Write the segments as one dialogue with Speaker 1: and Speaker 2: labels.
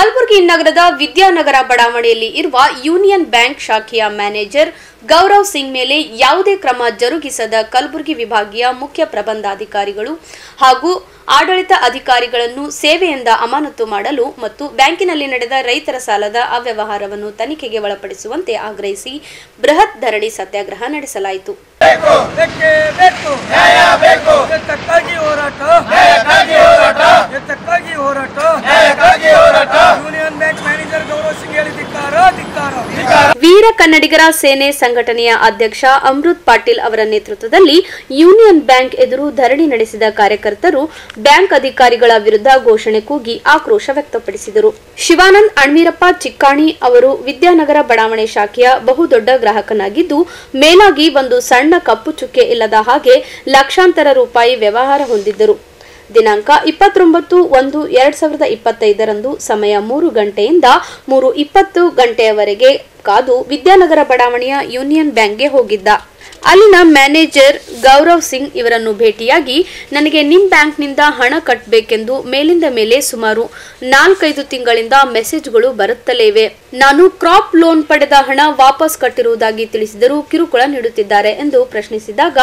Speaker 1: ಕಲಬುರಗಿ ನಗರದ ವಿದ್ಯಾನಗರ ಬಡಾವಣೆಯಲ್ಲಿ ಇರುವ ಯೂನಿಯನ್ ಬ್ಯಾಂಕ್ ಶಾಖೆಯ ಮ್ಯಾನೇಜರ್ ಗೌರವ್ ಸಿಂಗ್ ಮೇಲೆ ಯಾವುದೇ ಕ್ರಮ ಜರುಗಿಸದ ಕಲಬುರಗಿ ವಿಭಾಗೀಯ ಮುಖ್ಯ ಪ್ರಬಂಧಾಧಿಕಾರಿಗಳು ಹಾಗೂ ಆಡಳಿತ ಅಧಿಕಾರಿಗಳನ್ನು ಸೇವೆಯಿಂದ ಅಮಾನತು ಮಾಡಲು ಮತ್ತು ಬ್ಯಾಂಕಿನಲ್ಲಿ ನಡೆದ ರೈತರ ಸಾಲದ ಅವ್ಯವಹಾರವನ್ನು ತನಿಖೆಗೆ ಒಳಪಡಿಸುವಂತೆ ಆಗ್ರಹಿಸಿ ಬೃಹತ್ ಧರಣಿ ಸತ್ಯಾಗ್ರಹ ನಡೆಸಲಾಯಿತು. ವೀರ ಕನ್ನಡಿಗರ ಸೇನೆ ಸಂಘಟನೆಯ ಅಧ್ಯಕ್ಷ ಅಮೃತ್ ಪಾಟೀಲ್ ಅವರ ನೇತೃತ್ವದಲ್ಲಿ ಯೂನಿಯನ್ ಬ್ಯಾಂಕ್ ಎದುರು ಧರಣಿ ನಡೆಸಿದ ಕಾರ್ಯಕರ್ತರು ಬ್ಯಾಂಕ್ ಅಧಿಕಾರಿಗಳ ವಿರುದ್ಧ ಘೋಷಣೆ ಕೂಗಿ ಆಕ್ರೋಶ ವ್ಯಕ್ತಪಡಿಸಿದರು. ಶಿವಾನಂದ್ ಅಣ್ವೀರಪ್ಪ ಚಿಕ್ಕಾಣಿ ಅವರು ವಿದ್ಯಾನಗರ ಬಡಾವಣೆ ಶಾಖೆಯ ಬಹುದೊಡ್ಡ ಗ್ರಾಹಕನಾಗಿದ್ದು, ಮೇಲಾಗಿ ಒಂದು ಸಣ್ಣ ಕಪ್ಪು ಚುಕ್ಕೆ ಇಲ್ಲದ ಹಾಗೆ ಲಕ್ಷಾಂತರ ರೂಪಾಯಿ ವ್ಯವಹಾರ ಹೊಂದಿದ್ದರು. ದಿನಾಂಕ 29/1/2025 ಸಮಯ 3 ಗಂಟೆಯಿಂದ 3:20 ಗಂಟೆಯವರೆಗೆ ಕಾದು ವಿದ್ಯಾನಗರ ಬಡಾವಣೆಯ ಯೂನಿಯನ್ ಬ್ಯಾಂಕ್ಗೆ ಹೋಗಿದ್ದ. ಅಲ್ಲಿನ ಮ್ಯಾನೇಜರ್ ಗೌರವ್ ಸಿಂಗ್ ಇವರನ್ನು ಭೇಟಿಯಾಗಿ, ನನಗೆ ನಿಮ್ಮ ಬ್ಯಾಂಕ್ನಿಂದ ಹಣ ಕಟ್ಟಬೇಕೆಂದು ಮೇಲಿಂದ ಮೇಲೆ ಸುಮಾರು 4-5 ತಿಂಗಳಿಂದ ಮೆಸೇಜ್ಗಳು ಬರುತ್ತಲೇ ಇವೆ. ನಾನು ಕ್ರಾಪ್ ಲೋನ್ ಪಡೆದ ಹಣ ವಾಪಸ್ ಕಟ್ಟಿರುವುದಾಗಿ ತಿಳಿಸಿದರೂ ಕಿರುಕುಳ ನೀಡುತ್ತಿದ್ದಾರೆ ಎಂದು ಪ್ರಶ್ನಿಸಿದಾಗ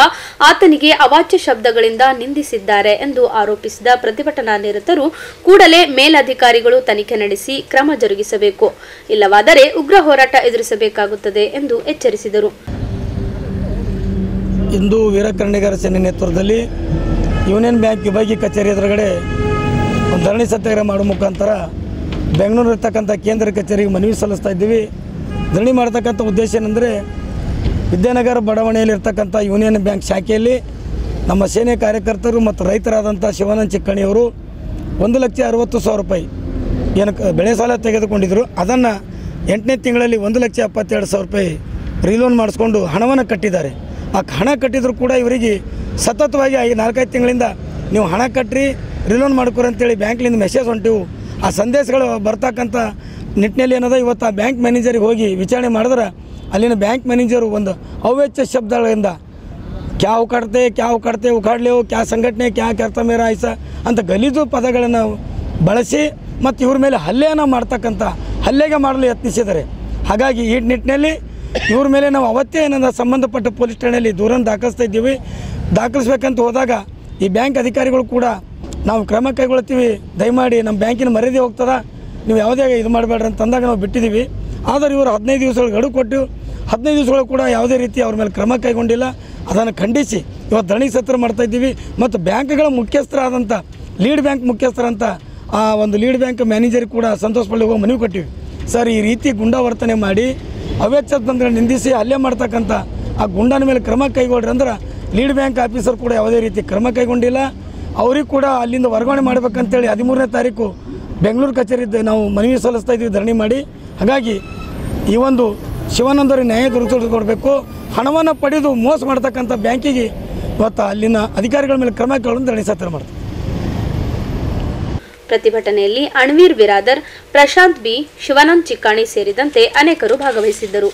Speaker 1: ಆತನಿಗೆ ಅವಾಚ್ಯ ಶಬ್ದಗಳಿಂದ ನಿಂದಿಸಿದ್ದಾರೆ ಎಂದು ಆರೋಪಿಸಿದ ಪ್ರತಿಭಟನಾ ನಿರತರು ಕೂಡಲೇ ಮೇಲಧಿಕಾರಿಗಳು ತನಿಖೆ ನಡೆಸಿ ಕ್ರಮ ಜರುಗಿಸಬೇಕು, ಇಲ್ಲವಾದರೆ ಉಗ್ರ ಹೋರಾಟ ಎದುರಿಸಬೇಕಾಗುತ್ತದೆ ಎಂದು ಎಚ್ಚರಿಸಿದರು.
Speaker 2: ಇಂದು ವೀರ ಕನ್ನಡಿಗರ ಸೇನೆ ನೇತೃತ್ವದಲ್ಲಿ ಯೂನಿಯನ್ ಬ್ಯಾಂಕ್ ವಿಭಾಗೀಯ ಕಚೇರಿ ಎದುರುಗಡೆ ಒಂದು ಧರಣಿ ಸತ್ಯಾಗ್ರಹ ಮಾಡುವ ಮುಖಾಂತರ ಬೆಂಗಳೂರು ಇರ್ತಕ್ಕಂಥ ಕೇಂದ್ರ ಕಚೇರಿಗೆ ಮನವಿ ಸಲ್ಲಿಸ್ತಾ ಇದ್ದೀವಿ. ಧರಣಿ ಮಾಡ್ತಕ್ಕಂಥ ಉದ್ದೇಶ ಏನಂದರೆ, ವಿದ್ಯಾನಗರ ಬಡಾವಣೆಯಲ್ಲಿ ಇರ್ತಕ್ಕಂಥ ಯೂನಿಯನ್ ಬ್ಯಾಂಕ್ ಶಾಖೆಯಲ್ಲಿ ನಮ್ಮ ಸೇನೆ ಕಾರ್ಯಕರ್ತರು ಮತ್ತು ರೈತರಾದಂಥ ಶಿವಾನಂದ್ ಚಿಕ್ಕಣಿಯವರು 1,60,000 ರೂಪಾಯಿ ಏನು ಬೆಳೆ ಸಾಲ ತೆಗೆದುಕೊಂಡಿದ್ದರು, ಅದನ್ನು 8ನೇ ತಿಂಗಳಲ್ಲಿ 1,72,000 ರೂಪಾಯಿ ರೀಲೋನ್ ಮಾಡಿಸ್ಕೊಂಡು ಹಣವನ್ನು ಕಟ್ಟಿದ್ದಾರೆ. ಆ ಹಣ ಕಟ್ಟಿದ್ರು ಕೂಡ ಇವರಿಗೆ ಸತತವಾಗಿ 4-5 ತಿಂಗಳಿಂದ ನೀವು ಹಣ ಕಟ್ಟಿರಿ, ರಿಲೋನ್ ಮಾಡ್ಕೊರಿ ಅಂತೇಳಿ ಬ್ಯಾಂಕ್ಲಿಂದ ಮೆಸೇಜ್ ಹೊಂಟಿವು. ಆ ಸಂದೇಶಗಳು ಬರ್ತಕ್ಕಂಥ ನಿಟ್ಟಿನಲ್ಲಿ ಏನದ, ಇವತ್ತು ಆ ಬ್ಯಾಂಕ್ ಮ್ಯಾನೇಜರಿಗೆ ಹೋಗಿ ವಿಚಾರಣೆ ಮಾಡಿದ್ರೆ ಅಲ್ಲಿನ ಬ್ಯಾಂಕ್ ಮ್ಯಾನೇಜರು ಒಂದು ಅವ್ಯಾಚ್ಯ ಶಬ್ದಗಳಿಂದ ಕ್ಯಾವ್ ಕಟ್ತೆ ಉಖಾಡ್ಲೇವು, ಕ್ಯಾ ಸಂಘಟನೆ, ಕ್ಯಾ ಕರ್ತ ಮೇರಾ ಐಸ ಅಂತ ಗಲೀಜು ಪದಗಳನ್ನು ಬಳಸಿ ಮತ್ತು ಇವ್ರ ಮೇಲೆ ಹಲ್ಲೆಯನ್ನು ಮಾಡ್ತಕ್ಕಂಥ ಹಲ್ಲೆಗೆ ಮಾಡಲು ಯತ್ನಿಸಿದ್ದಾರೆ. ಹಾಗಾಗಿ ಈ ನಿಟ್ಟಿನಲ್ಲಿ ಇವ್ರ ಮೇಲೆ ನಾವು ಅವತ್ತೇ ಏನಂದ ಸಂಬಂಧಪಟ್ಟ ಪೊಲೀಸ್ ಠಾಣೆಯಲ್ಲಿ ದೂರನ್ನು ದಾಖಲಿಸ್ತಾ ಇದ್ದೀವಿ. ದಾಖಲಿಸ್ಬೇಕಂತ ಹೋದಾಗ ಈ ಬ್ಯಾಂಕ್ ಅಧಿಕಾರಿಗಳು ಕೂಡ ನಾವು ಕ್ರಮ ಕೈಗೊಳ್ತೀವಿ, ದಯಮಾಡಿ ನಮ್ಮ ಬ್ಯಾಂಕಿನ ಮರ್ಯಾದೆ ಹೋಗ್ತದ, ನೀವು ಯಾವುದೇ ಇದು ಮಾಡಬೇಡ್ರಿ ಅಂತಂದಾಗ ನಾವು ಬಿಟ್ಟಿದ್ದೀವಿ. ಆದರೆ ಇವರು 15 ದಿವಸಗಳು ಗಡುವು ಕೊಟ್ಟು 15 ದಿವಸಗಳು ಕೂಡ ಯಾವುದೇ ರೀತಿ ಅವ್ರ ಮೇಲೆ ಕ್ರಮ ಕೈಗೊಂಡಿಲ್ಲ. ಅದನ್ನು ಖಂಡಿಸಿ ಇವತ್ತು ಧರಣಿ ಸತ್ರ ಮಾಡ್ತಾಯಿದ್ದೀವಿ. ಮತ್ತು ಬ್ಯಾಂಕ್ಗಳ ಮುಖ್ಯಸ್ಥರಾದಂಥ ಲೀಡ್ ಬ್ಯಾಂಕ್ ಮುಖ್ಯಸ್ಥರಂತ ಆ ಒಂದು ಲೀಡ್ ಬ್ಯಾಂಕ್ ಮ್ಯಾನೇಜರಿಗೆ ಕೂಡ ಸಂತೋಷ್ ಪಳ್ಳಿ ಹೋಗಿ ಮನವಿ ಕೊಟ್ಟಿವಿ. ಸರ್, ಈ ರೀತಿ ಗುಂಡಾವರ್ತನೆ ಮಾಡಿ ಅವ್ಯಾಚ್ಯಗಳನ್ನು ನಿಂದಿಸಿ ಹಲ್ಲೆ ಮಾಡ್ತಕ್ಕಂಥ ಆ ಗುಂಡನ ಮೇಲೆ ಕ್ರಮ ಕೈಗೊಳ್ಳ್ರಿ ಅಂದ್ರೆ ಲೀಡ್ ಬ್ಯಾಂಕ್ ಆಫೀಸರ್ ಕೂಡ ಯಾವುದೇ ರೀತಿ ಕ್ರಮ ಕೈಗೊಂಡಿಲ್ಲ. ಅವ್ರಿಗೆ ಕೂಡ ಅಲ್ಲಿಂದ ವರ್ಗಾವಣೆ ಮಾಡಬೇಕಂತೇಳಿ 13ನೇ ತಾರೀಕು ಬೆಂಗಳೂರು ಕಚೇರಿದ್ದು ನಾವು ಮನವಿ ಸಲ್ಲಿಸ್ತಾ ಇದ್ದೀವಿ ಧರಣಿ ಮಾಡಿ. ಹಾಗಾಗಿ ಈ ಒಂದು ಶಿವಾನಂದರಿಗೆ ನ್ಯಾಯ ದೊರಕಿಸಿಕೊಡಬೇಕು. ಹಣವನ್ನು ಪಡೆದು ಮೋಸ ಮಾಡ್ತಕ್ಕಂಥ ಬ್ಯಾಂಕಿಗೆ ಇವತ್ತು ಅಲ್ಲಿನ ಅಧಿಕಾರಿಗಳ ಮೇಲೆ ಕ್ರಮ ಕೈಗೊಳ್ಳಲು ಧರಣಿ ಸತ್ಯಾಗ್ರಹ ಮಾಡ್ತಾರೆ.
Speaker 1: ಪ್ರತಿಭಟನೆಯಲ್ಲಿ ಅಣ್ವೀರ್ ಬಿರಾದರ್, ಪ್ರಶಾಂತ್ ಬಿ, ಶಿವಾನಂದ್ ಚಿಕ್ಕಾಣಿ ಸೇರಿದಂತೆ ಅನೇಕರು ಭಾಗವಹಿಸಿದ್ದರು.